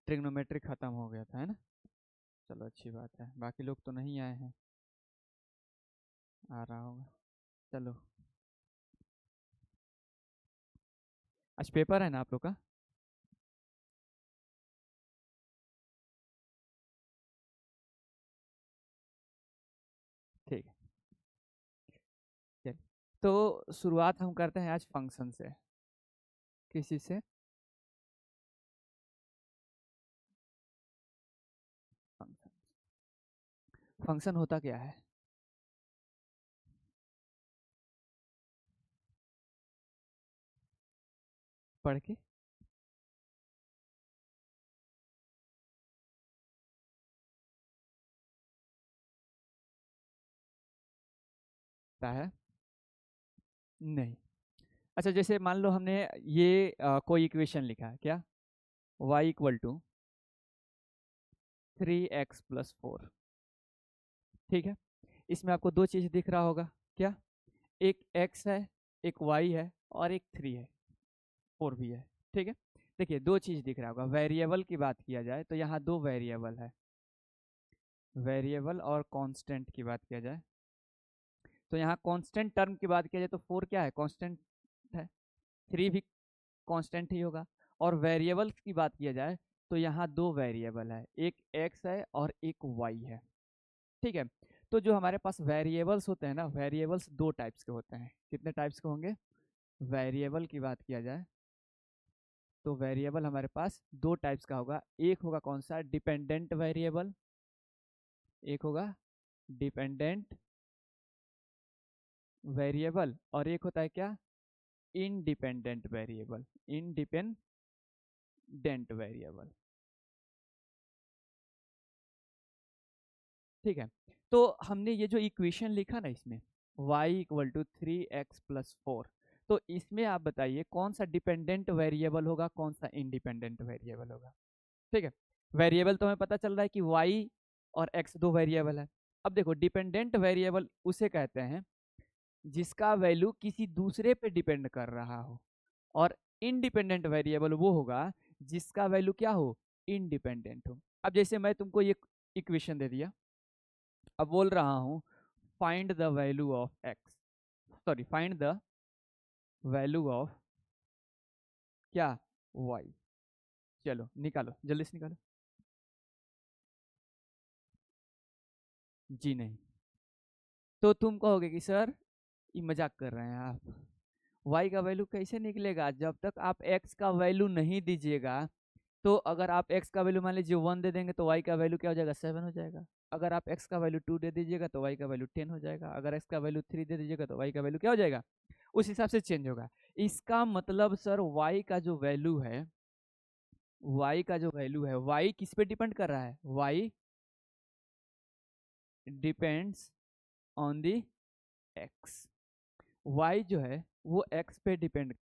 Trigonometry खत्म हो गया था, है ना। चलो अच्छी बात है, बाकी लोग तो नहीं आए हैं, आ रहा होगा। चलो, आज पेपर है ना आप लोग का। ठीक है, चलिए। तो शुरुआत हम करते हैं आज फंक्शन से। किस चीज़ से? फंक्शन। फंक्शन होता क्या है? पढ़ के क्या है? नहीं। अच्छा, जैसे मान लो हमने ये कोई इक्वेशन लिखा है क्या, y इक्वल टू 3x+4। ठीक है, इसमें आपको दो चीज़ दिख रहा होगा क्या, एक x है, एक y है, और एक 3 है, 4 भी है। ठीक है, देखिए दो चीज़ दिख रहा होगा। वेरिएबल की बात किया जाए तो यहाँ दो वेरिएबल है, वेरिएबल और कांस्टेंट की बात किया जाए तो यहाँ कांस्टेंट टर्म की बात किया जाए तो 4 क्या है, कांस्टेंट है। 3 भी कांस्टेंट ही होगा। और वेरिएबल्स की बात किया जाए तो यहाँ दो वेरिएबल है, एक x है और एक y है। ठीक है, तो जो हमारे पास वेरिएबल्स होते हैं ना, वेरिएबल्स दो टाइप्स के होते हैं। कितने टाइप्स के होंगे? वेरिएबल की बात किया जाए तो वेरिएबल हमारे पास दो टाइप्स का होगा। एक होगा कौन सा, डिपेंडेंट वेरिएबल, एक होगा डिपेंडेंट वेरिएबल, और एक होता है क्या, इंडिपेंडेंट वेरिएबल, इंडिपेंडेंट वेरिएबल। ठीक है, तो हमने ये जो इक्वेशन लिखा ना इसमें y इक्वल टू 3x+4, तो इसमें आप बताइए कौन सा डिपेंडेंट वेरिएबल होगा, कौन सा इंडिपेंडेंट वेरिएबल होगा। ठीक है, वेरिएबल तो हमें पता चल रहा है कि y और x दो वेरिएबल है। अब देखो, डिपेंडेंट वेरिएबल उसे कहते हैं जिसका वैल्यू किसी दूसरे पे डिपेंड कर रहा हो, और इंडिपेंडेंट वेरिएबल वो होगा जिसका वैल्यू क्या हो, इंडिपेंडेंट हो। अब जैसे मैं तुमको ये इक्वेशन दे दिया, अब बोल रहा हूँ find the value of x, sorry find the value of क्या, वाई। चलो निकालो, जल्दी से निकालो। जी नहीं। तो तुम कहोगे कि सर ये मजाक कर रहे हैं आप, वाई का वैल्यू कैसे निकलेगा जब तक आप एक्स का वैल्यू नहीं दीजिएगा। तो अगर आप एक्स का वैल्यू मान लीजिए 1 दे देंगे तो वाई का वैल्यू क्या हो जाएगा, 7 हो जाएगा। अगर आप एक्स का वैल्यू 2 दे दीजिएगा तो वाई का वैल्यू 10 हो जाएगा। अगर एक्स का वैल्यू 3 दे दीजिएगा तो वाई का वैल्यू क्या हो जाएगा, उस हिसाब से चेंज होगा। इसका मतलब सर वाई का जो वैल्यू है, वाई का जो वैल्यू है, वाई किस पे डिपेंड कर रहा है, Y depends on the X. Y जो है वो एक्स पे डिपेंड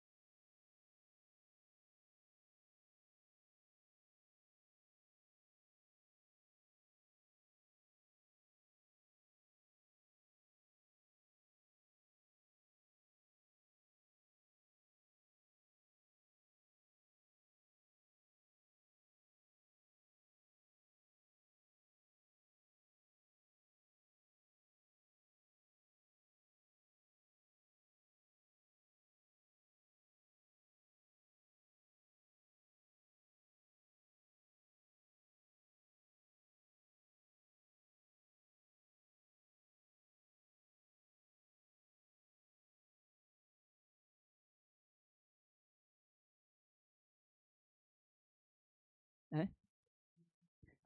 है।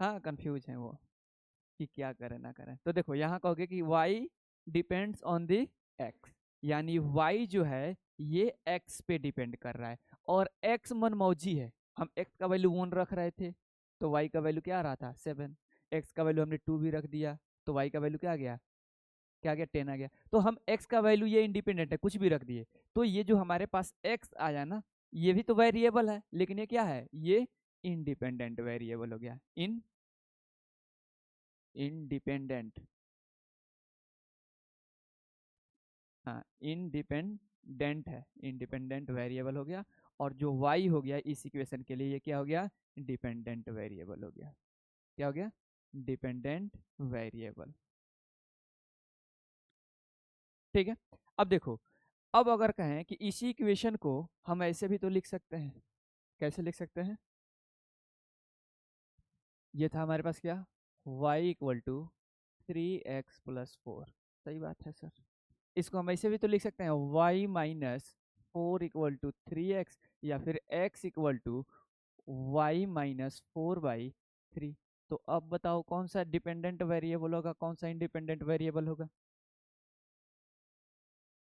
हाँ, कंफ्यूज है वो कि क्या करें ना करें। तो देखो यहाँ कहोगे कि y depends on the x, यानी y जो है ये x पे डिपेंड कर रहा है, और x मनमौजी है। हम x का वैल्यू 1 रख रहे थे तो y का वैल्यू क्या आ रहा था, 7। x का वैल्यू हमने 2 भी रख दिया तो y का वैल्यू क्या आ गया, क्या आ गया, 10 आ गया। तो हम x का वैल्यू, ये इंडिपेंडेंट है, कुछ भी रख दिए, तो ये जो हमारे पास x आया ना, ये भी तो वेरिएबल है, लेकिन ये क्या है, ये इंडिपेंडेंट वेरिएबल हो गया, इंडिपेंडेंट। हाँ, इंडिपेंडेंट है, इंडिपेंडेंट वेरिएबल हो गया। और जो y हो गया इस इक्वेशन के लिए ये क्या हो गया, डिपेंडेंट वेरिएबल हो गया। क्या हो गया, डिपेंडेंट वेरिएबल। ठीक है, अब देखो, अब अगर कहें कि इसी इक्वेशन को हम ऐसे भी तो लिख सकते हैं, कैसे लिख सकते हैं, ये था हमारे पास क्या, y इक्वल टू 3x+4, सही बात है सर। इसको हम ऐसे भी तो लिख सकते हैं y minus 4 equal to 3x, या फिर x equal to y minus 4/3। तो अब बताओ कौन सा डिपेंडेंट वेरिएबल होगा, कौन सा इंडिपेंडेंट वेरिएबल होगा,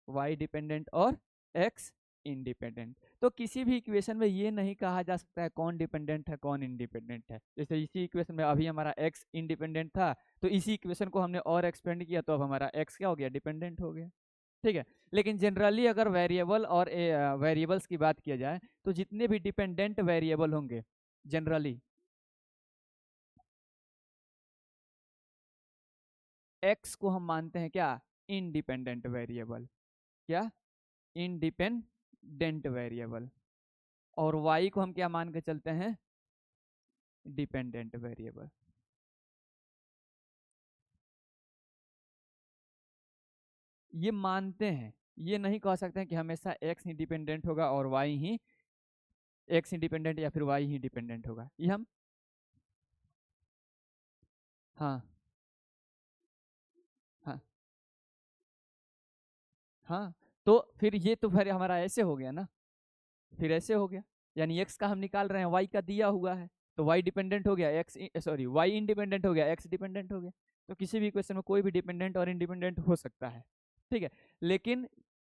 y डिपेंडेंट और x इंडिपेंडेंट। तो किसी भी इक्वेशन में ये नहीं कहा जा सकता है कौन डिपेंडेंट है कौन इंडिपेंडेंट है। जैसे इसी इक्वेशन में अभी हमारा x इंडिपेंडेंट था, तो इसी इक्वेशन को हमने और एक्सपेंड किया तो अब हमारा x क्या हो गया, डिपेंडेंट हो गया। ठीक है, लेकिन जनरली अगर वेरिएबल और वेरिएबल्स की बात किया जाए तो जितने भी डिपेंडेंट वेरिएबल होंगे जनरली x को हम मानते हैं क्या, इंडिपेंडेंट वेरिएबल। क्या, इंडिपेंडेंट वेरिएबल। और y को हम क्या मान के चलते हैं, डिपेंडेंट वेरिएबल। ये मानते हैं, ये नहीं कह सकते हैं कि हमेशा x ही डिपेंडेंट होगा और y ही, x इंडिपेंडेंट या फिर y ही डिपेंडेंट होगा, ये हम, हाँ हाँ हाँ, तो फिर ये तो फिर हमारा ऐसे हो गया ना, फिर ऐसे हो गया, यानी x का हम निकाल रहे हैं, y का दिया हुआ है, तो y डिपेंडेंट हो गया, x सॉरी y इंडिपेंडेंट हो गया, x डिपेंडेंट हो गया। तो किसी भी क्वेश्चन में कोई भी डिपेंडेंट और इंडिपेंडेंट हो सकता है। ठीक है, लेकिन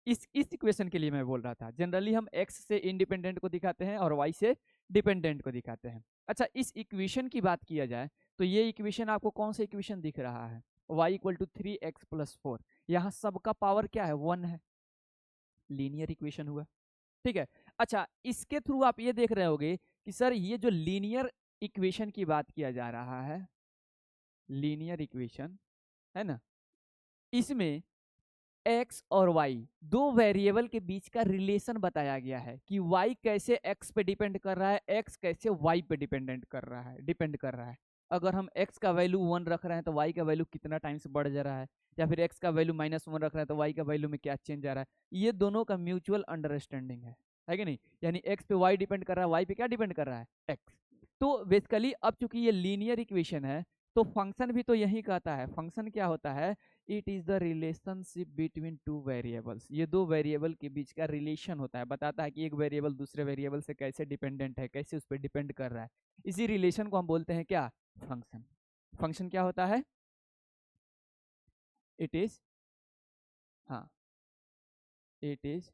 इस इक्वेशन के लिए मैं बोल रहा था, जनरली हम x से इंडिपेंडेंट को दिखाते हैं और y से डिपेंडेंट को दिखाते हैं। अच्छा, इस इक्वेशन की बात किया जाए तो ये इक्वेशन आपको कौन सा इक्वेशन दिख रहा है, y इक्वल टू 3x+4, यहाँ सबका पावर क्या है, 1 है, लीनियर इक्वेशन हुआ। ठीक है, अच्छा इसके थ्रू आप ये देख रहे होगे कि सर ये जो लीनियर इक्वेशन की बात किया जा रहा है, लीनियर इक्वेशन है ना, इसमें x और y दो वेरिएबल के बीच का रिलेशन बताया गया है कि y कैसे x पे डिपेंड कर रहा है, x कैसे y पे डिपेंड कर रहा है। अगर हम x का वैल्यू 1 रख रहे हैं तो y का वैल्यू कितना टाइम्स बढ़ जा रहा है, या फिर x का वैल्यू -1 रख रहे हैं तो y का वैल्यू में क्या चेंज आ रहा है, ये दोनों का म्यूचुअल अंडरस्टैंडिंग है कि नहीं, यानी x पे y डिपेंड कर रहा है, y पे क्या डिपेंड कर रहा है, x। तो बेसिकली अब चूंकि ये लीनियर इक्वेशन है तो फंक्शन भी तो यही कहता है, फंक्शन क्या होता है, it is the relationship between two variables. ये दो वेरिएबल के बीच का रिलेशन होता है, बताता है कि एक वेरिएबल दूसरे वेरिएबल से कैसे डिपेंडेंट है, कैसे उस पर डिपेंड कर रहा है। इसी रिलेशन को हम बोलते हैं क्या, फंक्शन। फंक्शन क्या होता है, इट इज, हाँ, it is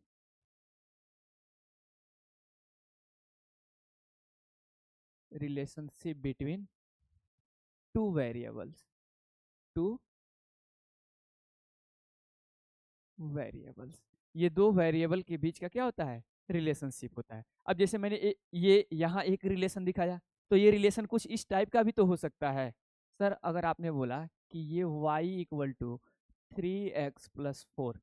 relationship between two variables, two variables. ये दो वेरिएबल के बीच का क्या होता है, रिलेशनशिप होता है। अब जैसे मैंने ये यहाँ एक रिलेशन दिखाया, तो ये रिलेशन कुछ इस टाइप का भी तो हो सकता है। सर अगर आपने बोला कि ये y इक्वल टू 3x+4,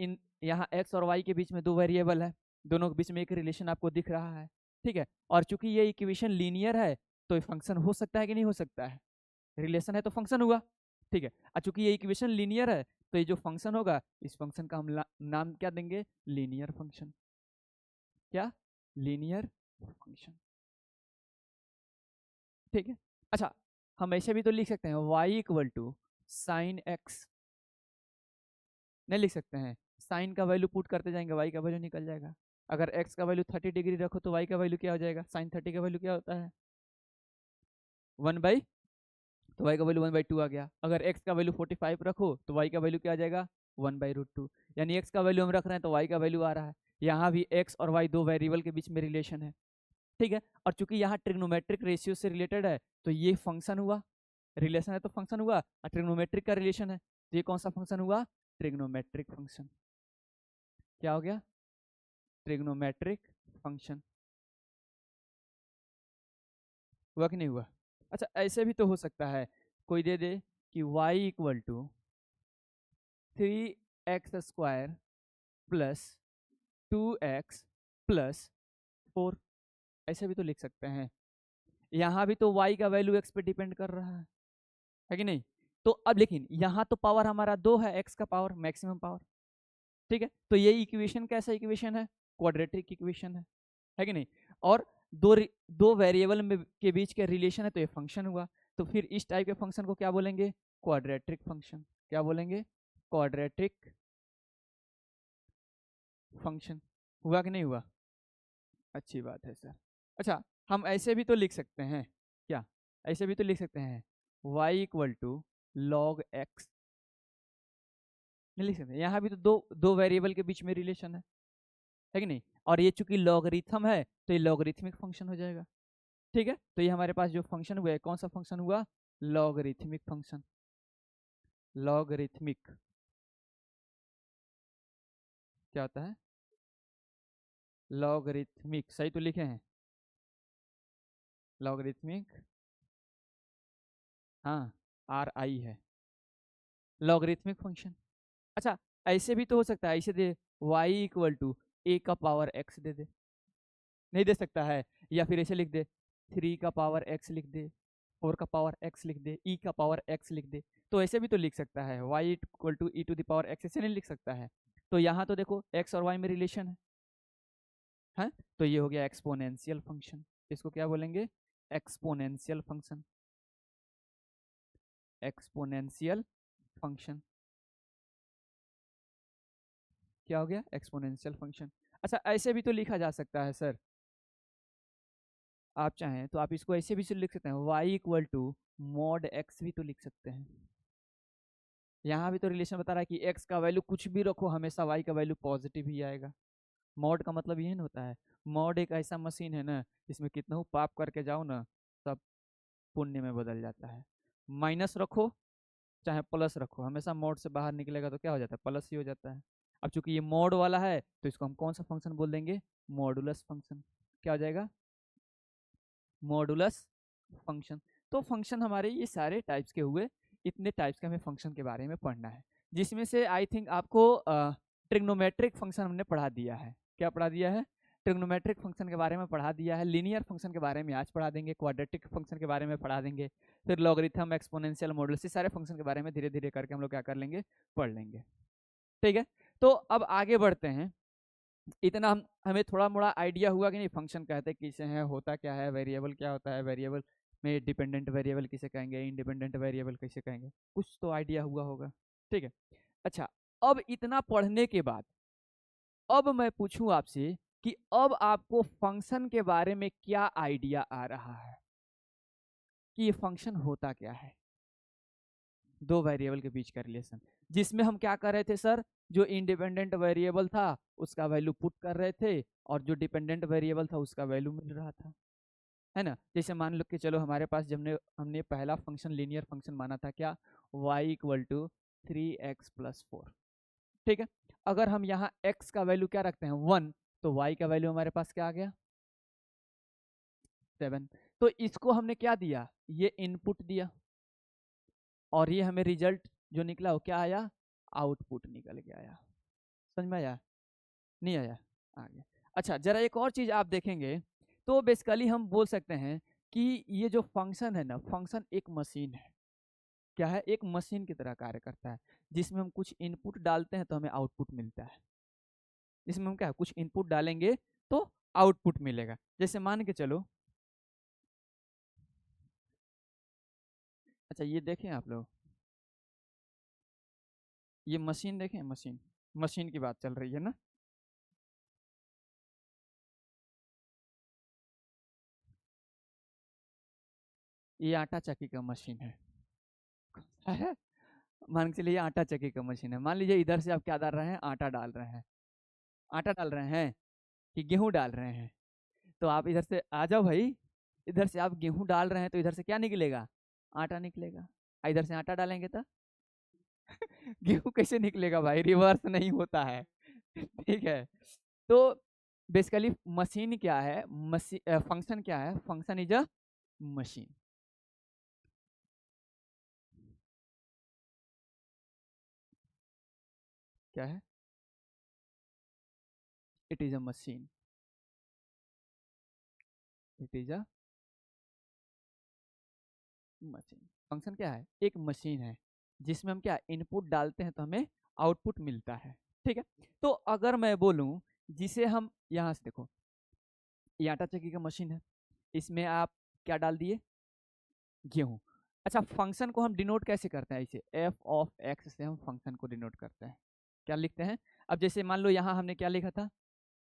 इन यहाँ x और y के बीच में दो वेरिएबल है, दोनों के बीच में एक रिलेशन आपको दिख रहा है। ठीक है, और चूंकि ये इक्वेशन लीनियर है तो ये फंक्शन हो सकता है कि नहीं हो सकता है, रिलेशन है तो फंक्शन हुआ। ठीक है, और चूंकि ये इक्वेशन लीनियर है तो ये जो फंक्शन होगा इस फंक्शन का हम नाम क्या देंगे, लीनियर फंक्शन। क्या, लीनियर फंक्शन। ठीक है, अच्छा हम ऐसे भी तो लिख सकते हैं y equal to sine X, नहीं लिख सकते हैं, साइन का वैल्यू पुट करते जाएंगे y का वैल्यू निकल जाएगा। अगर x का वैल्यू 30 डिग्री रखो तो y का वैल्यू क्या हो जाएगा, साइन 30 का वैल्यू क्या होता है, 1/, तो y का वैल्यू 1/2 आ गया। अगर x का वैल्यू 45 रखो तो y का वैल्यू क्या आ जाएगा, 1/√2। यानी x का वैल्यू हम रख रहे हैं तो y का वैल्यू आ रहा है। यहाँ भी x और y दो वेरिएबल के बीच में रिलेशन है। ठीक है, और चूंकि यहाँ ट्रिग्नोमेट्रिक रेशियो से रिलेटेड है तो ये फंक्शन हुआ, रिलेशन है तो फंक्शन हुआ, और ट्रिग्नोमेट्रिक का रिलेशन है तो ये कौन सा फंक्शन हुआ, ट्रिग्नोमेट्रिक फंक्शन। क्या हो गया, ट्रिग्नोमेट्रिक फंक्शन। हुआ कि नहीं हुआ। अच्छा ऐसे भी तो हो सकता है, कोई दे दे कि y equal to 3x² plus 2x plus 4, ऐसे भी तो लिख सकते हैं। यहाँ भी तो y का वैल्यू x पे डिपेंड कर रहा है कि नहीं? तो अब लेकिन यहाँ तो पावर हमारा 2 है, x का पावर, मैक्सिमम पावर, ठीक है? तो ये इक्वेशन कैसा इक्वेशन है? क्वाड्रेटिक इक्वेशन है कि नहीं? और दो वेरिएबल में के बीच के रिलेशन है, तो ये फंक्शन हुआ। तो फिर इस टाइप के फंक्शन को क्या बोलेंगे? Quadratic function. क्या बोलेंगे? Quadratic function. हुआ कि नहीं हुआ? अच्छी बात है सर। अच्छा, हम ऐसे भी तो लिख सकते हैं, क्या ऐसे भी तो लिख सकते हैं, y equal to log X, नहीं लिख सकते? यहाँ भी तो दो वेरिएबल के बीच में रिलेशन है कि नहीं? और ये चूंकि लॉगरिथम है तो ये लॉगरिथमिक फंक्शन हो जाएगा, ठीक है? तो ये हमारे पास जो फंक्शन हुआ है, कौन सा फंक्शन हुआ? Logarithmic function. लॉगरिथमिक क्या होता है? लॉगरिथमिक, सही तो लिखे हैं, लॉगरिथमिक, हाँ, RI है, लॉगरिथमिक फंक्शन। अच्छा, ऐसे भी तो हो सकता है, ऐसे दे y इक्वल टू a का पावर x दे दे, नहीं दे सकता है? या फिर ऐसे लिख दे 3 का पावर x लिख दे, 4 का पावर x लिख दे, e का पावर x लिख दे, तो ऐसे भी तो लिख सकता है, y equal to e to the power x, ऐसे नहीं लिख सकता है? तो यहाँ तो देखो x और y में रिलेशन है, तो ये हो गया एक्सपोनेंशियल फंक्शन। इसको क्या बोलेंगे? Exponential function. एक्सपोनेंशियल फंक्शन क्या हो गया? Exponential function. अच्छा, ऐसे भी तो लिखा जा सकता है सर, आप चाहें तो आप इसको ऐसे भी लिख सकते हैं, y equal to mod x भी तो लिख सकते हैं। यहाँ भी तो रिलेशन बता रहा है कि x का वैल्यू कुछ भी रखो, हमेशा y का वैल्यू पॉजिटिव ही आएगा। मॉड का मतलब ये नहीं होता है, मॉड एक ऐसा मशीन है ना, जिसमें कितना पाप करके जाओ ना, सब पुण्य में बदल जाता है। माइनस रखो चाहे प्लस रखो, हमेशा मोड से बाहर निकलेगा तो क्या हो जाता है? प्लस ही हो जाता है। अब चूंकि ये मोड वाला है तो इसको हम कौन सा फंक्शन बोल देंगे? Modulus function. क्या हो जाएगा? Modulus function. तो फंक्शन हमारे ये सारे टाइप्स के हुए, इतने टाइप्स के हमें फंक्शन के बारे में पढ़ना है, जिसमें से आई थिंक आपको ट्रिग्नोमेट्रिक फंक्शन हमने पढ़ा दिया है। क्या पढ़ा दिया है? ट्रिग्नोमेट्रिक फंक्शन के बारे में पढ़ा दिया है। लीनियर फंक्शन के बारे में आज पढ़ा देंगे, क्वाड्रेटिक फंक्शन के बारे में पढ़ा देंगे, फिर लॉगरिथम, एक्सपोनेंशियल, मॉडुलस, सारे फंक्शन के बारे में धीरे धीरे करके हम लोग क्या कर लेंगे? पढ़ लेंगे, ठीक है? तो अब आगे बढ़ते हैं। इतना हमें थोड़ा मोड़ा आइडिया हुआ कि नहीं, फंक्शन कहते किसे हैं, होता क्या है, वेरिएबल क्या होता है, वेरिएबल में डिपेंडेंट वेरिएबल किसे कहेंगे, इंडिपेंडेंट वेरिएबल किसे कहेंगे, कुछ तो आइडिया हुआ होगा, ठीक है? अच्छा, अब इतना पढ़ने के बाद अब मैं पूछूं आपसे कि अब आपको फंक्शन के बारे में क्या आइडिया आ रहा है कि ये फंक्शन होता क्या है? दो वेरिएबल के बीच का रिलेशन, जिसमें हम क्या कर रहे थे सर? जो इंडिपेंडेंट वेरिएबल था उसका वैल्यू पुट कर रहे थे, और जो डिपेंडेंट वेरिएबल था उसका वैल्यू मिल रहा था, है ना? जैसे मान लो कि चलो हमारे पास जब हमने पहला फंक्शन लीनियर फंक्शन माना था, क्या? y इक्वल टू 3x+4, ठीक है? अगर हम यहाँ x का वैल्यू क्या रखते हैं? 1, तो y का वैल्यू हमारे पास क्या आ गया? 7। तो इसको हमने क्या दिया? ये इनपुट दिया, और ये हमें रिजल्ट जो निकला वो क्या आया? आउटपुट निकल के आया। समझ में आया? नहीं आया? आ गया। अच्छा, जरा एक और चीज आप देखेंगे तो बेसिकली हम बोल सकते हैं कि ये जो फंक्शन है ना, फंक्शन एक मशीन है। क्या है? एक मशीन की तरह कार्य करता है, जिसमें हम कुछ इनपुट डालते हैं तो हमें आउटपुट मिलता है। जिसमें हम क्या, कुछ इनपुट डालेंगे तो आउटपुट मिलेगा। जैसे मान के चलो, अच्छा ये देखें आप लोग, ये मशीन देखें, मशीन, मशीन की बात चल रही है ना? ये आटा चक्की का मशीन है। मान के चलिए आटा चक्की का मशीन है। मान लीजिए इधर से आप क्या डाल रहे हैं? आटा डाल रहे हैं। आटा डाल रहे हैं कि गेहूं डाल रहे हैं? तो आप इधर से आ जाओ भाई, इधर से आप गेहूं डाल रहे हैं तो इधर से क्या निकलेगा? आटा निकलेगा। इधर से आटा डालेंगे तो गेहूं कैसे निकलेगा भाई? रिवर्स नहीं होता है। ठीक है? तो बेसिकली मशीन क्या है? मशीन फंक्शन क्या है? Function is a machine. क्या है? It is a machine. It is a machine. Function क्या है? एक मशीन है जिसमें हम क्या इनपुट डालते हैं तो हमें आउटपुट मिलता है। ठीक है, तो अगर मैं बोलूं जिसे हम यहां से देखो, ये आटा चक्की का मशीन है, इसमें आप क्या डाल दिए? गेहूं। अच्छा, फंक्शन को हम डिनोट कैसे करते हैं? इसे एफ ऑफ एक्स से हम फंक्शन को डिनोट करते हैं। क्या लिखते हैं? अब जैसे मान लो यहाँ हमने क्या लिखा था,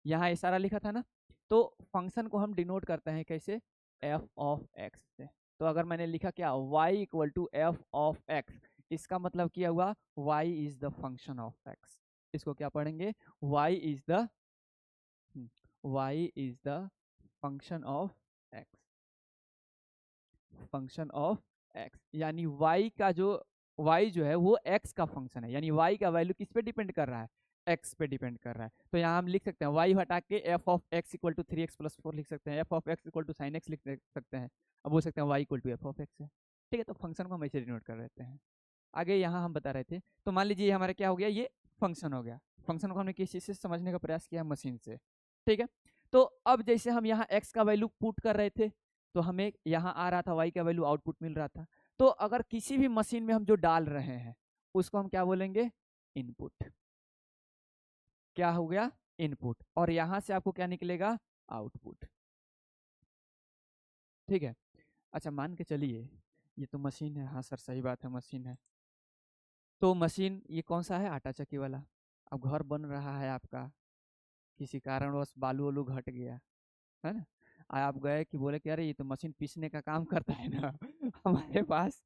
यहाँ इशारा लिखा था ना, तो फंक्शन को हम डिनोट करते हैं कैसे? एफ ऑफ एक्स से। तो अगर मैंने लिखा क्या, y equal to F of X, इसका मतलब क्या हुआ? y is the function of x। इसको क्या पढ़ेंगे? y is the function of x, function of x, यानी y का जो y जो है वो x का फंक्शन है, यानी y का वैल्यू किस पे डिपेंड कर रहा है? x पे डिपेंड कर रहा है। तो यहाँ हम लिख सकते हैं y हटा के f of x equal to 3x plus 4 लिख सकते हैं, f of x equal to sine x लिख सकते हैं। अब बोल सकते हैं y equal to f of x है। ठीक है, तो फंक्शन को हम ऐसे डिनोट कर लेते हैं। आगे यहाँ हम बता रहे थे, तो मान लीजिए हमारा क्या हो गया, ये फंक्शन हो गया। फंक्शन को हमने किस चीज से समझने का प्रयास किया? मशीन से। ठीक है, तो अब जैसे हम यहाँ x का वैल्यू पुट कर रहे थे, तो हमें यहाँ आ रहा था y का वैल्यू आउटपुट मिल रहा था। तो अगर किसी भी मशीन में हम जो डाल रहे हैं उसको हम क्या बोलेंगे? इनपुट। क्या हो गया? इनपुट। और यहाँ से आपको क्या निकलेगा? आउटपुट। ठीक है, अच्छा मान के चलिए ये तो मशीन है, हाँ सर सही बात है मशीन है। तो मशीन ये कौन सा है? आटा चक्की वाला। अब घर बन रहा है आपका, किसी कारणवश बालू वालू घट गया है ना, आप गए कि बोले कि अरे ये तो मशीन पीसने का काम करता है ना हमारे पास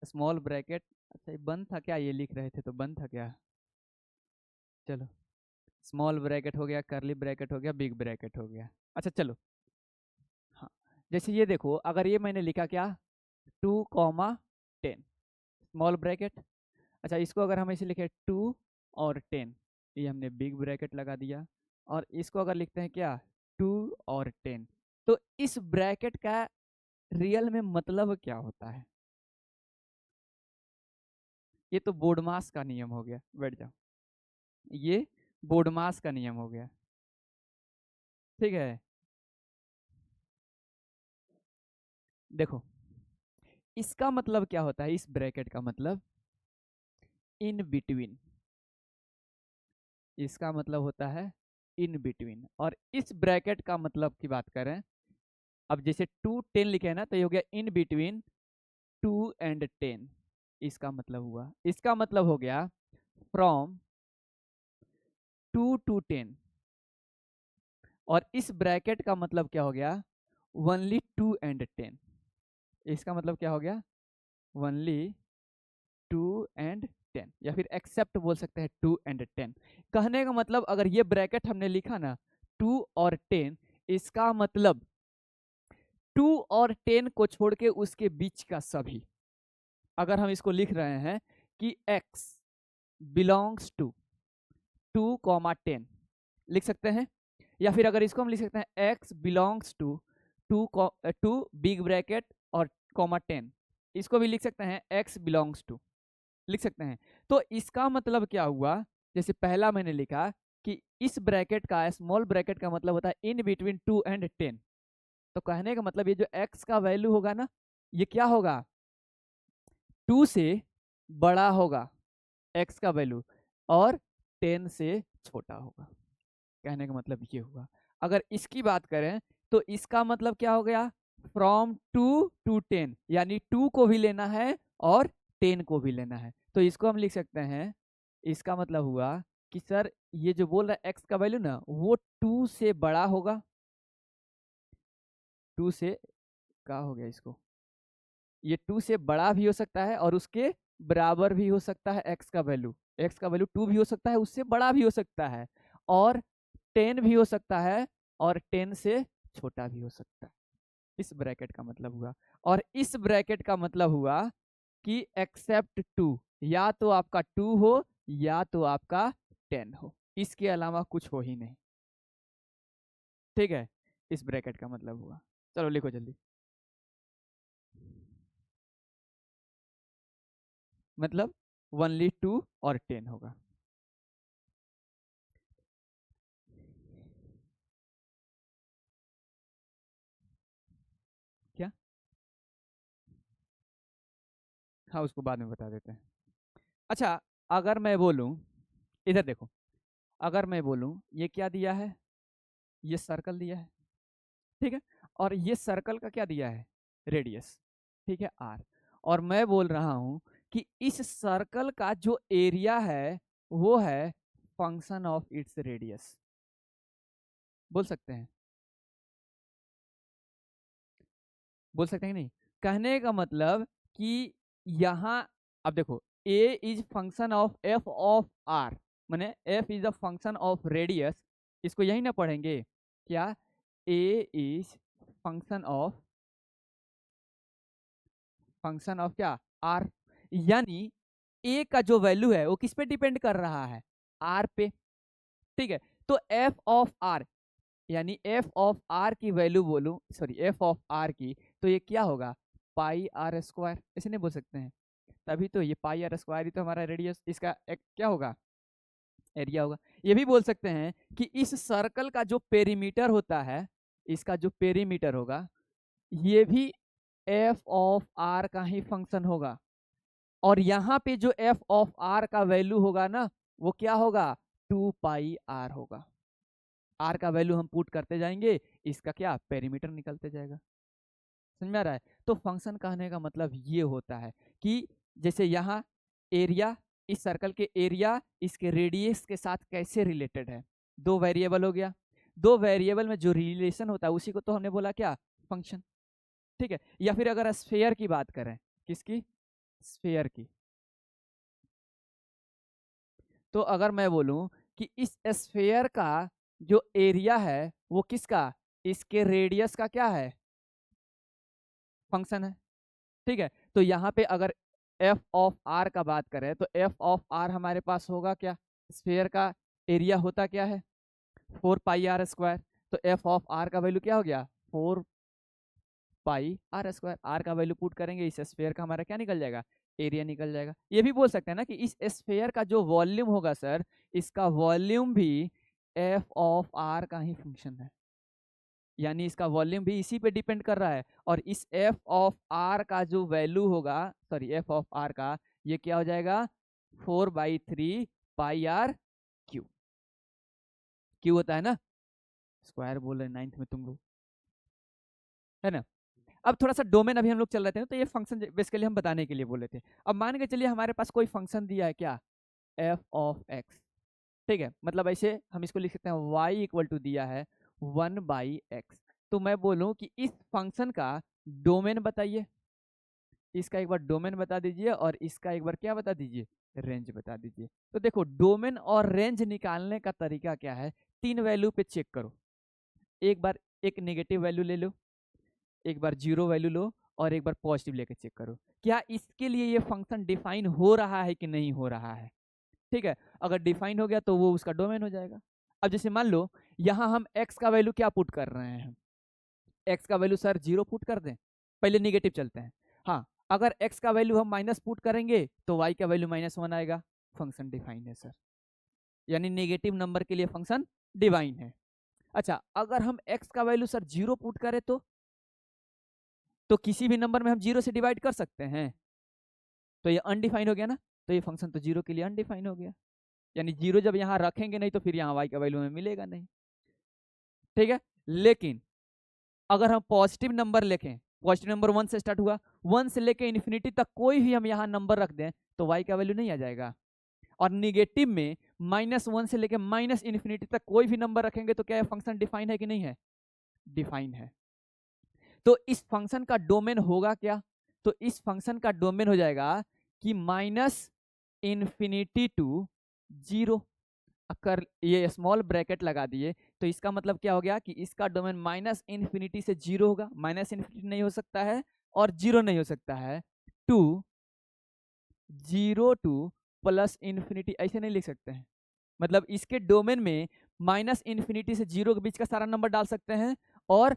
स्मॉल ब्रैकेट, अच्छा ये बंद था क्या, ये लिख रहे थे तो बंद था क्या, चलो स्मॉल ब्रैकेट हो गया, कर्ली ब्रैकेट हो गया, बिग ब्रैकेट हो गया। अच्छा चलो, हाँ जैसे ये देखो, अगर ये मैंने लिखा क्या 2, 10 स्मॉल ब्रैकेट, अच्छा इसको अगर हम ऐसे लिखे 2 और 10, ये हमने बिग ब्रैकेट लगा दिया। और इसको अगर लिखते हैं क्या 2 और 10, तो इस ब्रैकेट का रियल में मतलब क्या होता है? ये तो बोडमास का नियम हो गया, बैठ जाओ, ये बोडमास का नियम हो गया, ठीक है। देखो इसका मतलब क्या होता है, इस ब्रैकेट का मतलब इन बिटवीन, इसका मतलब होता है इन बिटवीन। और इस ब्रैकेट का मतलब की बात करें, अब जैसे 2, 10 लिखे हैं ना, तो ये हो गया इन बिटवीन 2 और 10, इसका मतलब हुआ, इसका मतलब हो गया फ्रॉम 2 to 10। और इस ब्रैकेट का मतलब क्या हो गया, ओनली 2 और 10, इसका मतलब क्या हो गया, ओनली 2 और 10, या फिर एक्सेप्ट बोल सकते हैं 2 और 10। कहने का मतलब अगर ये ब्रैकेट हमने लिखा ना 2 और 10, इसका मतलब 2 और 10 को छोड़ के उसके बीच का सभी। अगर हम इसको लिख रहे हैं कि x बिलोंग्स टू 2, 10 लिख सकते हैं, या फिर अगर इसको हम लिख सकते हैं x belongs to 2 big bracket और 10, इसको भी लिख सकते हैं x बिलोंग्स टू, लिख सकते हैं। तो इसका मतलब क्या हुआ, जैसे पहला मैंने लिखा कि इस ब्रैकेट का, स्मॉल ब्रैकेट का मतलब होता है इन बिटवीन 2 और 10, तो कहने का मतलब ये जो x का वैल्यू होगा ना, ये क्या होगा 2 से बड़ा होगा x का वैल्यू, और 10 से छोटा होगा। कहने का मतलब ये हुआ। अगर इसकी बात करें तो इसका मतलब क्या हो गया, फ्रॉम 2 to 10, यानी 2 को भी लेना है और 10 को भी लेना है। तो इसको हम लिख सकते हैं, इसका मतलब हुआ कि सर ये जो बोल रहा है x का वैल्यू ना, वो 2 से बड़ा होगा, 2 से क्या हो गया इसको, ये 2 से बड़ा भी हो सकता है और उसके बराबर भी हो सकता है। x का वैल्यू 2 भी हो सकता है, उससे बड़ा भी हो सकता है, और 10 भी हो सकता है, और 10 से छोटा भी हो सकता है। इस ब्रैकेट का मतलब हुआ। और इस ब्रैकेट का मतलब हुआ कि एक्सेप्ट 2, या तो आपका 2 हो या तो आपका 10 हो, इसके अलावा कुछ हो ही नहीं, ठीक है। इस ब्रैकेट का मतलब हुआ, चलो लिखो जल्दी। मतलब ओनली 2 और 10 होगा। क्या, हाँ उसको बाद में बता देते हैं। अच्छा अगर मैं बोलूं, इधर देखो, अगर मैं बोलूं ये क्या दिया है, ये सर्कल दिया है, ठीक है, और ये सर्कल का क्या दिया है, रेडियस, ठीक है r। और मैं बोल रहा हूं कि इस सर्कल का जो एरिया है वो है फंक्शन ऑफ इट्स रेडियस, बोल सकते हैं, बोल सकते हैं कि नहीं। कहने का मतलब कि यहाँ, अब देखो a is function of f of r, माने f is the function of radius, इसको यही ना पढ़ेंगे क्या, a इज फंक्शन ऑफ क्या, r, यानी a का जो वैल्यू है वो किस पे डिपेंड कर रहा है, r पे, ठीक है। तो f ऑफ r, यानी f ऑफ r की वैल्यू बोलूं, सॉरी f ऑफ r की, तो ये क्या होगा पाई आर स्क्वायर, ऐसे नहीं बोल सकते हैं, तभी तो ये पाई आर स्क्वायर ही तो हमारा रेडियस, इसका एक क्या होगा एरिया होगा। ये भी बोल सकते हैं कि इस सर्कल का जो पेरीमीटर होता है, इसका जो पेरीमीटर होगा, ये भी एफ ऑफ आर का ही फंक्शन होगा। और यहाँ पे जो एफ ऑफ आर का वैल्यू होगा ना, वो क्या होगा 2 पाई आर होगा। आर का वैल्यू हम पुट करते जाएंगे, इसका क्या पेरीमीटर निकलते जाएगा। समझ में आ रहा है। तो फंक्शन कहने का मतलब ये होता है कि जैसे यहाँ एरिया, इस सर्कल के एरिया इसके रेडियस के साथ कैसे रिलेटेड है, दो वेरिएबल हो गया, दो वेरिएबल में जो रिलेशन होता है उसी को तो हमने बोला क्या फंक्शन, ठीक है। या फिर अगर स्फीयर की बात करें, किसकी, स्फीयर की। तो अगर मैं बोलूं कि इस स्फीयर का जो एरिया है वो किसका, इसके रेडियस का क्या है, फंक्शन है। ठीक है, तो यहाँ पे अगर एफ ऑफ आर का बात करें तो एफ ऑफ आर हमारे पास होगा क्या, स्फीयर का एरिया होता क्या है, 4 पाई r स्क्वायर। तो एफ ऑफ आर का वैल्यू क्या हो गया, 4 पाई r स्क्वायर। आर का वैल्यू पुट करेंगे, इस स्फीयर का हमारा क्या निकल जाएगा, एरिया निकल जाएगा। ये भी बोल सकते हैं ना कि इस स्फीयर का जो वॉल्यूम होगा सर, इसका वॉल्यूम भी एफ ऑफ आर का ही फंक्शन है, यानी इसका वॉल्यूम भी इसी पे डिपेंड कर रहा है। और इस एफ ऑफ आर का जो वैल्यू होगा, सॉरी एफ ऑफ आर का, ये क्या हो जाएगा, 4/3 पाई r क्यू। क्यू होता है ना, स्क्वायर बोल रहे 9th में तुम लोग, है ना। अब थोड़ा सा डोमेन अभी हम लोग चल रहे थे ना, तो ये फंक्शन बेसिकली हम बताने के लिए बोले थे। अब मान के चलिए हमारे पास कोई फंक्शन दिया है क्या, एफ ऑफ एक्स। ठीक है, मतलब ऐसे हम इसको लिख सकते हैं, y इक्वल टू दिया है 1/x। तो मैं बोलूं कि इस फंक्शन का डोमेन बताइए, इसका एक बार डोमेन बता दीजिए और इसका एक बार क्या बता दीजिए, रेंज बता दीजिए। तो देखो डोमेन और रेंज निकालने का तरीका क्या है, 3 वैल्यू पे चेक करो। एक बार एक नेगेटिव वैल्यू ले लो, एक बार जीरो वैल्यू लो, और एक बार पॉजिटिव लेके चेक करो, क्या इसके लिए ये फंक्शन डिफाइन हो रहा है कि नहीं हो रहा है। ठीक है, अगर डिफाइन हो गया तो वो उसका डोमेन हो जाएगा। अब जैसे मान लो यहाँ हम x का वैल्यू क्या पुट कर रहे हैं, x का वैल्यू सर 0 पुट कर दें, पहले निगेटिव चलते हैं। हाँ, अगर x का वैल्यू हम माइनस पुट करेंगे तो y का वैल्यू -1 आएगा, फंक्शन डिफाइन है सर, यानी नेगेटिव नंबर के लिए फंक्शन डिवाइन है। अच्छा, अगर हम x का वैल्यू सर 0 पुट करें तो किसी भी नंबर में हम 0 से डिवाइड कर सकते हैं, तो ये अनडिफाइन हो गया ना, तो ये फंक्शन तो 0 के लिए अनडिफाइन हो गया, यानी 0 जब यहाँ रखेंगे नहीं तो फिर यहाँ y का वैल्यू हमें मिलेगा नहीं। ठीक है, लेकिन अगर हम पॉजिटिव नंबर लिखें, पॉजिटिव नंबर 1 से स्टार्ट हुआ, 1 से लेके इन्फिनिटी तक कोई भी हम यहाँ नंबर रख दें तो y का वैल्यू नहीं आ जाएगा। और निगेटिव में -1 से लेके -इन्फिनिटी तक कोई भी नंबर रखेंगे तो क्या फंक्शन डिफाइन है कि नहीं है, डिफाइन है। तो इस फंक्शन का डोमेन होगा क्या, तो इस फंक्शन का डोमेन हो जाएगा कि -इन्फिनिटी टू 0। अगर ये स्मॉल ब्रैकेट लगा दिए तो इसका मतलब क्या हो गया कि इसका डोमेन -इन्फिनिटी से 0 होगा, -इन्फिनिटी नहीं हो सकता है और 0 नहीं हो सकता है, टू 0 टू +इन्फिनिटी ऐसे नहीं लिख सकते हैं। मतलब इसके डोमेन में -इन्फिनिटी से 0 के बीच का सारा नंबर डाल सकते हैं और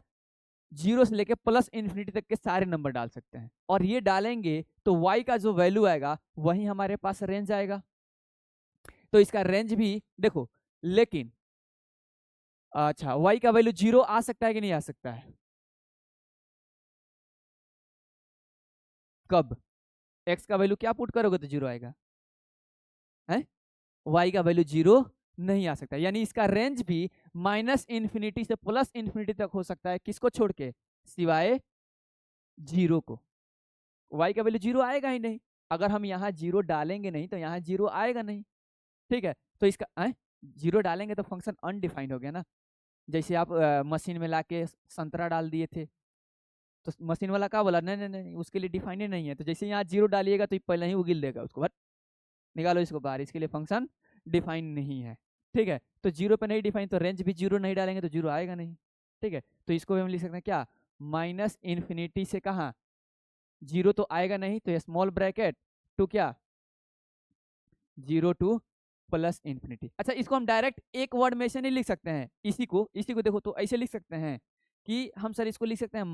0 से लेके +इन्फिनिटी तक के सारे नंबर डाल सकते हैं, और ये डालेंगे तो y का जो वैल्यू आएगा वही हमारे पास रेंज आएगा। तो इसका रेंज भी देखो, लेकिन अच्छा y का वैल्यू 0 आ सकता है कि नहीं आ सकता है, कब, x का वैल्यू क्या पुट करोगे तो 0 आएगा, है, y का वैल्यू 0 नहीं आ सकता, यानी इसका रेंज भी -इन्फिनिटी से +इन्फिनिटी तक हो सकता है, किसको छोड़ के, सिवाय 0 को। y का वैल्यू 0 आएगा ही नहीं, अगर हम यहाँ 0 डालेंगे नहीं तो यहाँ 0 आएगा नहीं। ठीक है, तो इसका 0 डालेंगे तो फंक्शन अनडिफाइंड हो गया ना। जैसे आप मशीन में लाके संतरा डाल दिए थे, तो मशीन वाला क्या बोला, नहीं नहीं नहीं उसके लिए डिफाइन ही नहीं है, तो जैसे यहाँ 0 डालिएगा तो पहले ही उगिल देगा उसको, बट निकालो इसको बाहर, इसके लिए फंक्शन डिफाइन नहीं है। ठीक है, तो 0 पे नहीं डिफाइन, तो रेंज भी 0 नहीं डालेंगे तो 0 आएगा नहीं। ठीक है, तो इसको हम लिख सकते हैं क्या, -इन्फिनिटी से कहाँ, 0 तो आएगा नहीं, तो स्मॉल ब्रैकेट टू क्या, 0 टू +इन्फिनिटी। अच्छा, इसको हम डायरेक्ट एक वर्ड में से नहीं लिख सकते हैं, इसी को देखो तो ऐसे लिख सकते हैं कि हम सर इसको लिख सकते हैं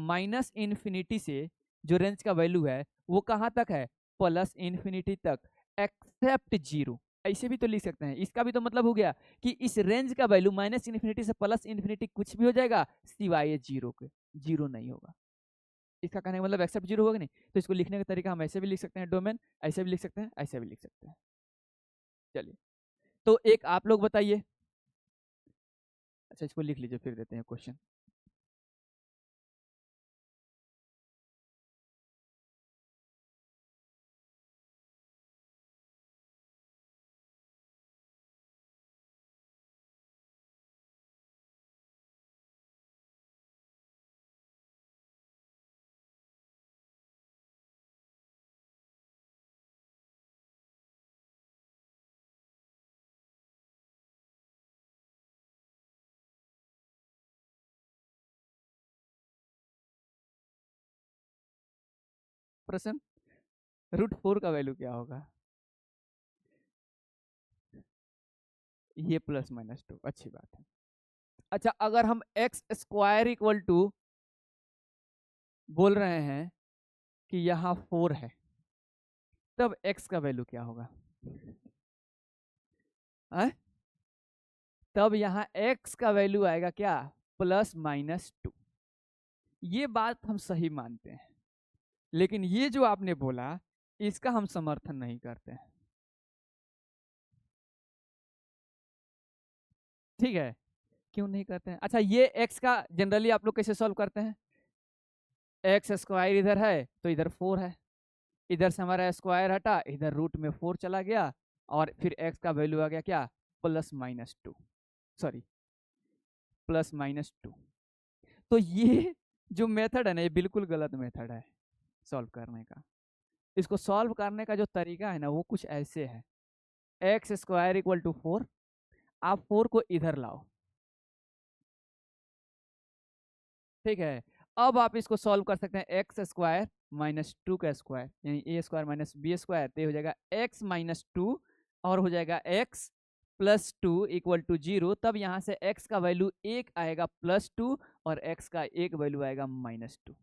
-इन्फिनिटी से जो रेंज का वैल्यू है वो कहाँ तक है, +इन्फिनिटी तक, एक्सेप्ट 0, ऐसे भी तो लिख सकते हैं। इसका भी तो मतलब हो गया कि इस रेंज का वैल्यू -इन्फिनिटी से +इन्फिनिटी कुछ भी हो जाएगा सिवाय 0 के, 0 नहीं होगा। इसका कहने का मतलब एक्सेप्ट 0 होगा नहीं, तो इसको लिखने का तरीका हम ऐसे भी लिख सकते हैं डोमेन, ऐसे भी लिख सकते हैं, ऐसे भी लिख सकते हैं। चलिए, तो एक आप लोग बताइए। अच्छा, इसको लिख लीजिए, फिर देते हैं क्वेश्चन। प्रश्न, √4 का वैल्यू क्या होगा? ये +-2, अच्छी बात है। अच्छा, अगर हम एक्स स्क्वायर इक्वल टू बोल रहे हैं कि यहाँ 4 है, तब एक्स का वैल्यू क्या होगा? है? तब यहाँ एक्स का वैल्यू आएगा क्या? +-2। ये बात हम सही मानते हैं, लेकिन ये जो आपने बोला इसका हम समर्थन नहीं करते हैं। ठीक है, क्यों नहीं करते हैं? अच्छा, ये एक्स का जनरली आप लोग कैसे सॉल्व करते हैं? एक्स स्क्वायर इधर है तो इधर 4 है, इधर से हमारा स्क्वायर हटा, इधर रूट में 4 चला गया, और फिर एक्स का वैल्यू आ गया क्या? +-2, सॉरी +-2। तो ये जो मेथड है ना, ये बिल्कुल गलत मेथड है सॉल्व करने का। इसको सॉल्व करने का जो तरीका है ना, वो कुछ ऐसे है। एक्स स्क्वायर इक्वल टू 4, आप 4 को इधर लाओ, ठीक है। अब आप इसको सॉल्व कर सकते हैं, एक्स स्क्वायर -2 का स्क्वायर यानी ए स्क्वायर माइनस बी स्क्वायर, तो ये हो जाएगा एक्स -2 और हो जाएगा एक्स +2 इक्वल टू 0। तब यहाँ से एक्स का वैल्यू 1 आएगा +2 और एक्स का एक वैल्यू आएगा -2।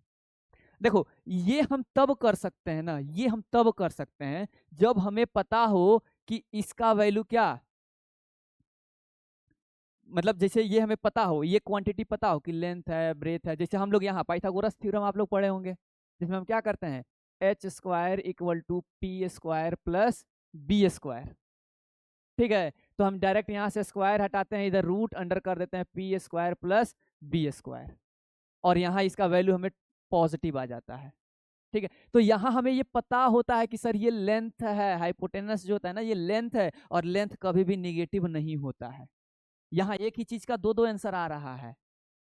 देखो, ये हम तब कर सकते हैं ना, ये हम तब कर सकते हैं जब हमें पता हो कि इसका वैल्यू क्या, मतलब जैसे ये हमें पता हो, ये क्वांटिटी पता हो कि लेंथ है, ब्रेथ है। जैसे हम लोग यहाँ पाइथागोरस थ्योरम आप लोग पढ़े होंगे, जिसमें हम क्या करते हैं, H square equal to P square plus B square. ठीक है, तो हम डायरेक्ट यहाँ से स्क्वायर हटाते हैं, इधर रूट अंडर कर देते हैं P square plus B square, और यहाँ इसका वैल्यू हमें पॉजिटिव आ जाता है। ठीक है, तो यहाँ हमें ये पता होता है कि सर ये लेंथ है, हाइपोटेनस जो होता है ना, ये लेंथ है, और लेंथ कभी भी निगेटिव नहीं होता है। यहाँ एक ही चीज का दो दो आंसर आ रहा है,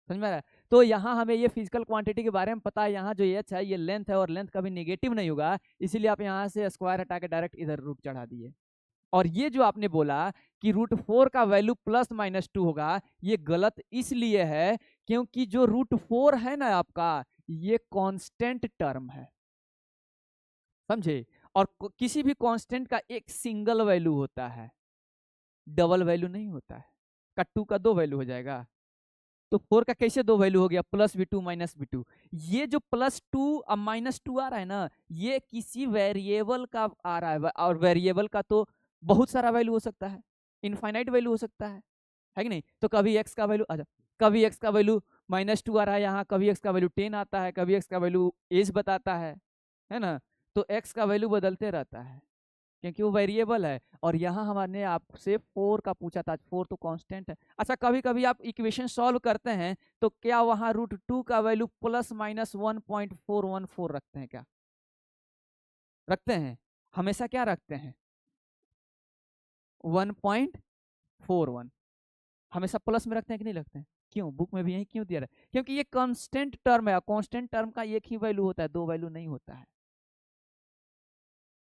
समझ में आ रहा है? तो यहाँ हमें ये फिजिकल क्वांटिटी के बारे में पता है, यहाँ जो एच है ये लेंथ है, और लेंथ कभी नेगेटिव नहीं होगा, इसीलिए आप यहाँ से स्क्वायर हटा के डायरेक्ट इधर रूट चढ़ा दिए। और ये जो आपने बोला कि √4 का वैल्यू +-2 होगा, ये गलत इसलिए है क्योंकि जो √4 है ना आपका, ये कांस्टेंट टर्म है, समझे? और किसी भी कांस्टेंट का एक सिंगल वैल्यू होता है, डबल वैल्यू नहीं होता है। का 2 का 2 वैल्यू हो जाएगा, तो 4 का कैसे 2 वैल्यू हो गया? +v2 -v2। ये जो +2 और -2 आ रहा है ना, ये किसी वेरिएबल का आ रहा है, और वेरिएबल का तो बहुत सारा वैल्यू हो सकता है, इनफाइनाइट वैल्यू हो सकता है कि नहीं? तो कभी x का वैल्यू, अच्छा, कभी x का वैल्यू -2 आ रहा है यहाँ, कभी x का वैल्यू 10 आता है, कभी x का वैल्यू एज बताता है ना? तो x का वैल्यू बदलते रहता है क्योंकि वो वेरिएबल है। और यहाँ हमने आपसे 4 का पूछा था, 4 तो कांस्टेंट है। अच्छा, कभी कभी आप इक्वेशन सॉल्व करते हैं तो क्या वहाँ √2 का वैल्यू ±1.414 रखते हैं क्या? रखते हैं? हमेशा क्या रखते हैं? 1.41 हमेशा प्लस में रखते हैं कि नहीं रखते हैं? क्यों? बुक में भी यही क्यों दिया है? क्योंकि ये कांस्टेंट टर्म है, कांस्टेंट टर्म का एक ही वैल्यू होता है, दो वैल्यू नहीं होता है।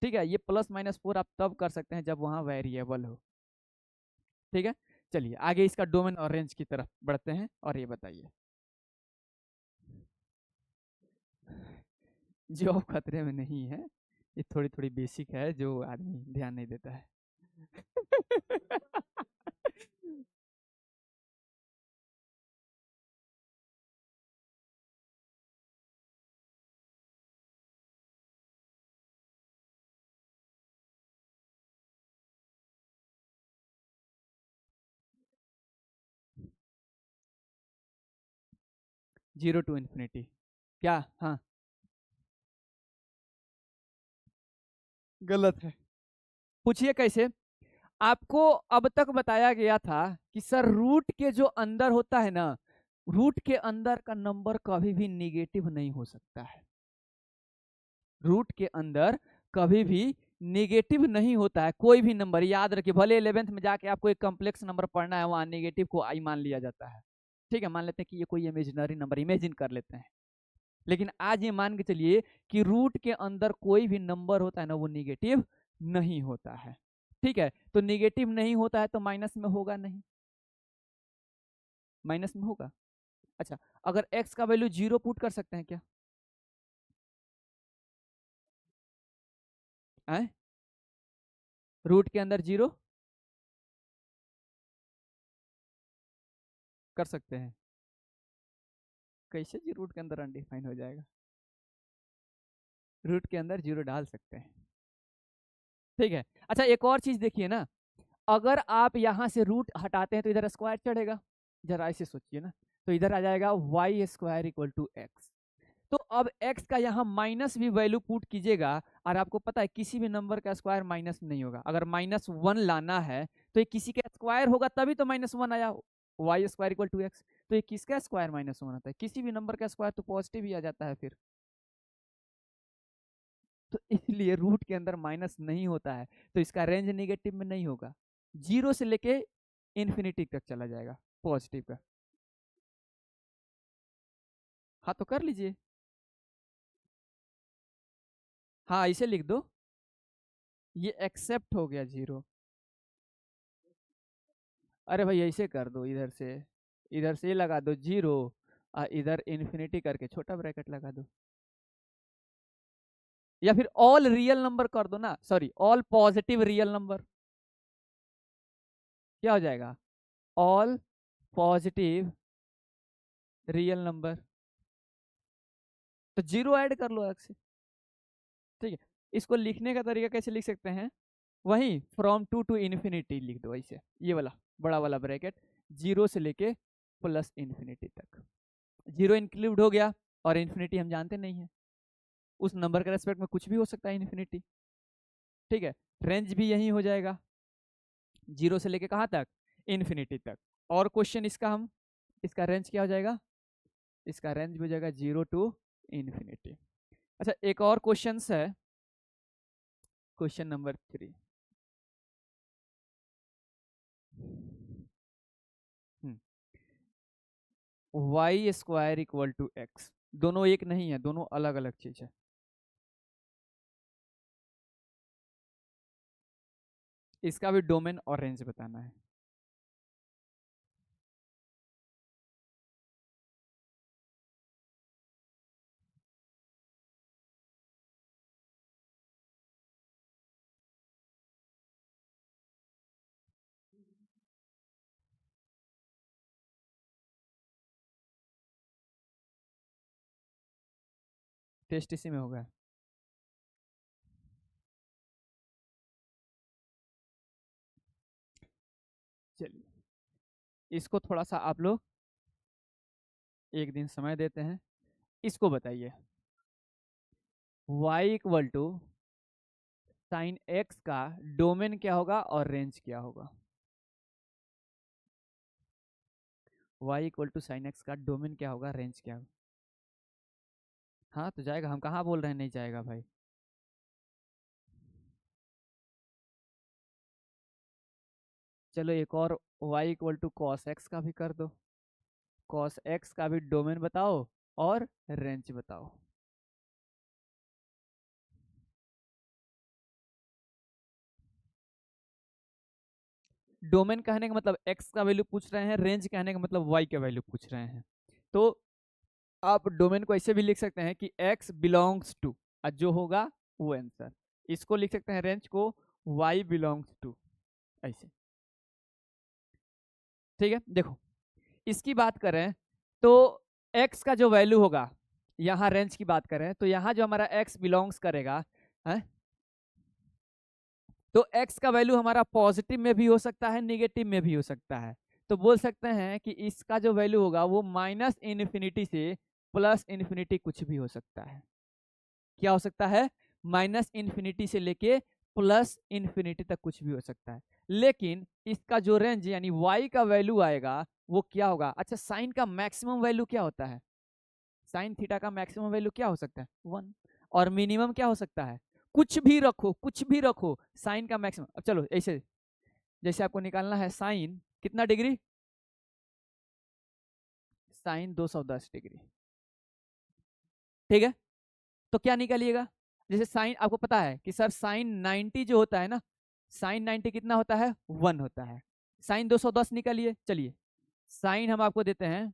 ठीक है, ये +-4 आप तब कर सकते हैं जब वहां वेरिएबल हो। ठीक है, चलिए आगे इसका डोमेन और रेंज की तरफ बढ़ते हैं, और ये बताइए, जॉब खतरे में नहीं है, ये थोड़ी थोड़ी बेसिक है जो आदमी ध्यान नहीं देता है। 0 to ∞, क्या? हाँ, गलत है। पूछिए कैसे? आपको अब तक बताया गया था कि सर रूट के जो अंदर होता है ना, रूट के अंदर का नंबर कभी भी निगेटिव नहीं हो सकता है। रूट के अंदर कभी भी निगेटिव नहीं होता है कोई भी नंबर, याद रखिए। भले 11th में जाके आपको एक कॉम्प्लेक्स नंबर पढ़ना है, वहां निगेटिव को आई मान लिया जाता है। ठीक है, मान लेते हैं कि ये कोई इमेजिनरी नंबर, इमेजिन कर लेते हैं, लेकिन आज ये मान के चलिए कि रूट के अंदर कोई भी नंबर होता है ना, वो निगेटिव नहीं होता है। ठीक है, तो निगेटिव नहीं होता है तो माइनस में होगा नहीं, माइनस में होगा। अच्छा, अगर x का वैल्यू 0 पुट कर सकते हैं क्या? है रूट के अंदर 0 कर सकते हैं। कैसे जी रूट के अंदर अनडिफाइन हो जाएगा? रूट के अंदर 0 डाल सकते हैं, ठीक है। अच्छा एक और चीज देखिए ना, अगर आप यहाँ से रूट हटाते हैं तो इधर स्क्वायर चढ़ेगा, जरा ऐसे सोचिए ना, तो इधर आ जाएगा Y square equal to X. तो अब x का यहाँ माइनस भी वैल्यू पुट कीजिएगा, और आपको पता है किसी भी नंबर का स्क्वायर माइनस नहीं होगा। अगर -1 लाना है तो ये किसी का स्क्वायर होगा तभी तो -1 आया, Y square equal to X. तो ये किसका स्क्वायर -1 आता है? किसी भी नंबर का स्क्वायर तो पॉजिटिव ही आ जाता है फिर। तो इसलिए रूट के अंदर माइनस नहीं होता है, तो इसका रेंज नेगेटिव में नहीं होगा, 0 से लेके इन्फिनिटी तक चला जाएगा पॉजिटिव का। हाँ तो कर लीजिए, हाँ इसे लिख दो, ये एक्सेप्ट हो गया 0। अरे भाई ऐसे कर दो, इधर से लगा दो 0, और इधर इन्फिनिटी करके छोटा ब्रैकेट लगा दो, या फिर ऑल रियल नंबर कर दो ना, sorry all positive real number. क्या हो जाएगा? ऑल पॉजिटिव रियल नंबर, तो 0 ऐड कर लो अलग से, ठीक है। इसको लिखने का तरीका कैसे लिख सकते हैं? वही फ्रॉम 2 टू इन्फिनिटी लिख दो ऐसे, ये वाला बड़ा वाला ब्रैकेट, 0 से लेके प्लस इन्फिनिटी तक। 0 इंक्लूड हो गया, और इन्फिनिटी हम जानते नहीं है, उस नंबर के रेस्पेक्ट में कुछ भी हो सकता है इन्फिनिटी, ठीक है। रेंज भी यही हो जाएगा, 0 से लेके कहाँ तक? इन्फिनिटी तक। और क्वेश्चन इसका रेंज क्या हो जाएगा? इसका रेंज हो जाएगा 0 टू इन्फिनिटी। अच्छा एक और क्वेश्चन है, question number 3। Y square equal to X, दोनों एक नहीं है, दोनों अलग अलग चीज है। इसका भी डोमेन और रेंज बताना है। टेस्ट इसी में होगा। चलिए इसको थोड़ा सा आप लोग एक दिन समय देते हैं, इसको बताइए y equal to sine X का डोमेन क्या होगा और रेंज क्या होगा? y equal to sine X का डोमेन क्या होगा, रेंज क्या होगा? हाँ तो जाएगा, हम कहाँ बोल रहे हैं नहीं जाएगा भाई। चलो एक और, y equal to cos X का भी कर दो, कॉस एक्स का भी डोमेन बताओ और रेंज बताओ। डोमेन कहने का मतलब x का वैल्यू पूछ रहे हैं, रेंज कहने का मतलब y का वैल्यू पूछ रहे हैं। तो आप डोमेन को ऐसे भी लिख सकते हैं कि x बिलोंग्स टू, जो होगा वो आंसर। इसको लिख सकते हैं रेंज को y बिलोंग्स टू, ऐसे, ठीक है। देखो इसकी बात करें तो x का जो वैल्यू होगा, यहाँ रेंज की बात करें तो यहाँ जो हमारा x बिलोंग्स करेगा है, तो x का वैल्यू हमारा पॉजिटिव में भी हो सकता है, निगेटिव में भी हो सकता है। तो बोल सकते हैं कि इसका जो वैल्यू होगा वो माइनस इन्फिनिटी से प्लस इन्फिनिटी कुछ भी हो सकता है। क्या हो सकता है? माइनस इन्फिनिटी से लेके प्लस इन्फिनिटी तक कुछ भी हो सकता है। लेकिन इसका जो रेंज यानी y का वैल्यू आएगा वो क्या होगा? अच्छा साइन का मैक्सिमम वैल्यू क्या होता है? साइन थीटा का मैक्सिमम वैल्यू क्या हो सकता है? 1। और मिनिमम क्या हो सकता है? कुछ भी रखो, कुछ भी रखो, साइन का मैक्सिमम। अब चलो ऐसे, जैसे आपको निकालना है साइन कितना डिग्री, साइन 210 डिग्री, ठीक है। तो क्या निकालिएगा? जैसे साइन आपको पता है कि सर साइन 90 जो होता है ना, साइन 90 कितना होता है? 1 होता है। साइन 210 निकालिए, चलिए साइन हम आपको देते हैं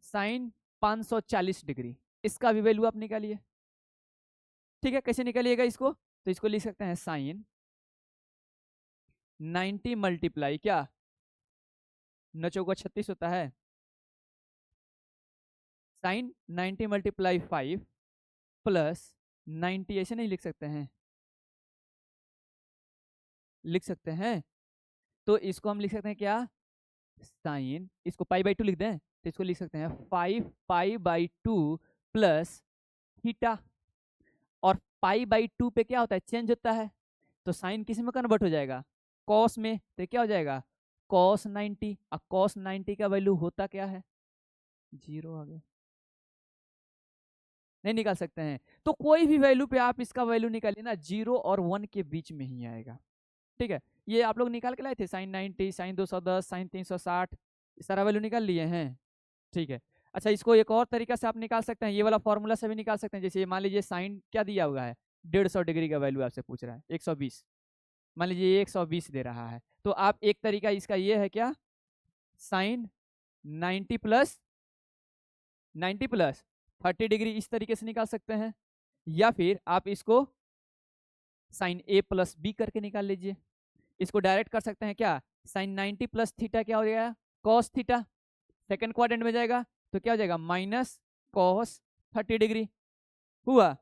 साइन 540 डिग्री, इसका भी वैल्यू आप निकालिए, ठीक है। कैसे निकालिएगा इसको? तो इसको लिख सकते हैं साइन 90 मल्टीप्लाई क्या, 9 चौका 36 होता है, साइन 90 मल्टीप्लाई 5 प्लस 90, ऐसे नहीं लिख सकते हैं, लिख सकते हैं। तो इसको हम लिख सकते हैं क्या, साइन, इसको पाई बाई 2 लिख दें, तो इसको लिख सकते हैं 5 पाई बाई 2 प्लस थीटा। और पाई बाई 2 पे क्या होता है, चेंज होता है, तो साइन किस में कन्वर्ट हो जाएगा, कॉस में, तो क्या हो जाएगा कॉस 90। अब कॉस 90 का वैल्यू होता क्या है, 0 आ गया, नहीं निकाल सकते हैं। तो कोई भी वैल्यू पे आप इसका वैल्यू निकालिए ना, 0 और 1 के बीच में ही आएगा। ठीक है, ये आप लोग निकाल के लाए थे, साइन 90, साइन 210, साइन 360, सारा वैल्यू निकाल लिए हैं। ठीक है, अच्छा इसको एक और तरीका से आप निकाल सकते हैं, ये वाला फॉर्मूला से भी निकाल सकते हैं। जैसे मान लीजिए साइन क्या दिया हुआ है, 150 डिग्री का वैल्यू आपसे पूछ रहा है, 120, मान लीजिए ये 120 दे रहा है, तो आप एक तरीका इसका ये है क्या, साइन 90 प्लस 30 डिग्री इस तरीके से निकाल सकते हैं, या फिर आप इसको साइन ए प्लस बी करके निकाल लीजिए। इसको डायरेक्ट कर सकते हैं क्या, साइन 90 प्लस थीटा क्या हो जाएगा, कॉस थीटा, सेकंड क्वाड्रेंट में जाएगा तो क्या हो जाएगा, माइनस कॉस 30 डिग्री हुआ।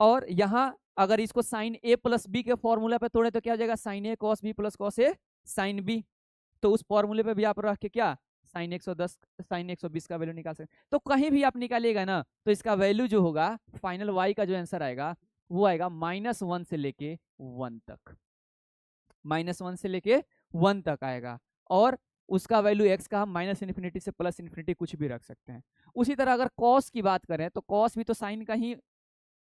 और यहां अगर इसको साइन ए प्लस बी के फॉर्मूला पे तोड़े तो क्या हो जाएगा, sign A cos B plus cos A sine B. तो उस फॉर्मूले पे भी आप रख के क्या, साइन 110 साइन 120 का वैल्यू निकाल सकते। तो कहीं भी आप निकालिएगा ना, तो इसका वैल्यू जो होगा फाइनल वाई का जो आंसर आएगा वो आएगा -1 से लेके 1 तक, -1 से लेके 1 तक आएगा। और उसका वैल्यू एक्स का हम माइनस इन्फिनिटी से प्लस इन्फिनिटी कुछ भी रख सकते हैं। उसी तरह अगर कॉस की बात करें तो कॉस भी तो साइन का ही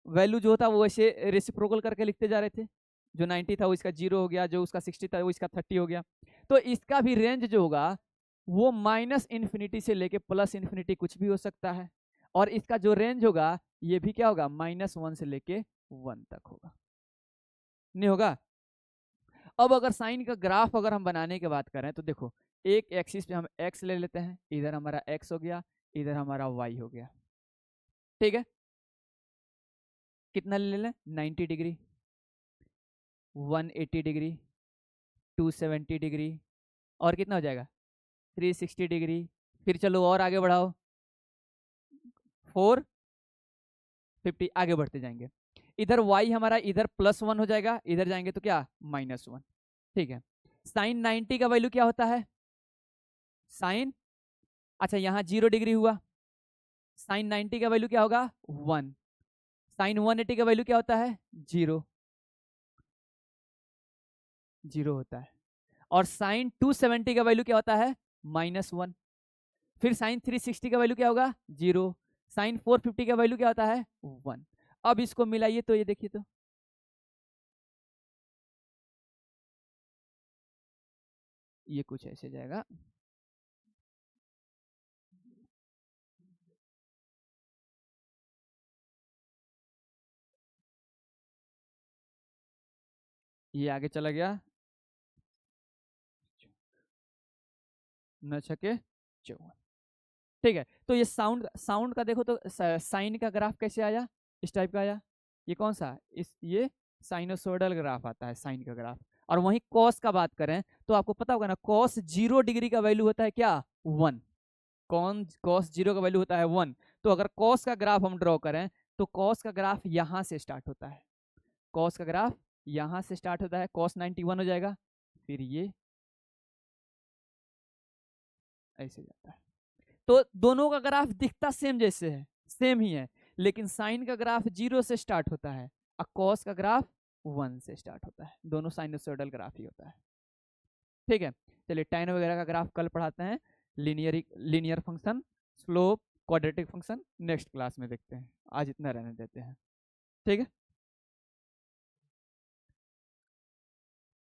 वैल्यू जो था वो ऐसे रेसिप्रोकल करके लिखते जा रहे थे, जो 90 था वो इसका 0 हो गया, जो उसका 60 था वो इसका 30 हो गया। तो इसका भी रेंज जो होगा वो माइनस इन्फिनिटी से लेके प्लस इन्फिनिटी कुछ भी हो सकता है। और इसका जो रेंज होगा ये भी क्या होगा, -1 से लेके 1 तक होगा, नहीं होगा। अब अगर साइन का ग्राफ अगर हम बनाने की बात करें तो देखो, एक एक्सिस पे हम एक्स ले लेते हैं, इधर हमारा एक्स हो गया, इधर हमारा वाई हो गया। ठीक है, कितना ले लें, 90 डिग्री, 180 डिग्री, 270 डिग्री, और कितना हो जाएगा 360 डिग्री। फिर चलो और आगे बढ़ाओ, 450, आगे बढ़ते जाएंगे। इधर y हमारा इधर +1 हो जाएगा, इधर जाएंगे तो क्या -1। ठीक है, साइन 90 का वैल्यू क्या होता है, साइन, अच्छा यहाँ 0 डिग्री हुआ, साइन 90 का वैल्यू क्या होगा 1, साइन 180 का वैल्यू क्या होता है 0, 0 होता है। और साइन 270 का वैल्यू क्या होता है -1। फिर साइन 360 का वैल्यू क्या होगा 0, साइन 450 का वैल्यू क्या होता है 1। अब इसको मिलाइए तो ये देखिए, तो ये कुछ ऐसे जाएगा, ये आगे चला गया, 9 छके 54। ठीक है, तो ये साउंड साउंड का देखो तो साइन का ग्राफ कैसे आया, इस टाइप का आया, ये कौन सा, इस ये साइनोसोडल ग्राफ आता है साइन का ग्राफ। और वहीं कॉस का बात करें तो आपको पता होगा ना, कॉस 0 डिग्री का वैल्यू होता है क्या 1, कौन कॉस 0 का वैल्यू होता है 1। तो अगर कॉस का ग्राफ हम ड्रॉ करें तो कॉस का ग्राफ यहाँ से स्टार्ट होता है, कॉस का ग्राफ यहाँ से स्टार्ट होता है, कॉस 91 हो जाएगा, फिर ये ऐसे जाता है। तो दोनों का ग्राफ दिखता सेम जैसे है, सेम ही है, लेकिन साइन का ग्राफ 0 से स्टार्ट होता है और कॉस का ग्राफ 1 से स्टार्ट होता है, दोनों साइनोसॉइडल ग्राफ ही होता है। ठीक है, चलिए tan वगैरह का ग्राफ कल पढ़ाते हैं, linear function, slope, quadratic function next class में देखते हैं, आज इतना रहने देते हैं। ठीक है।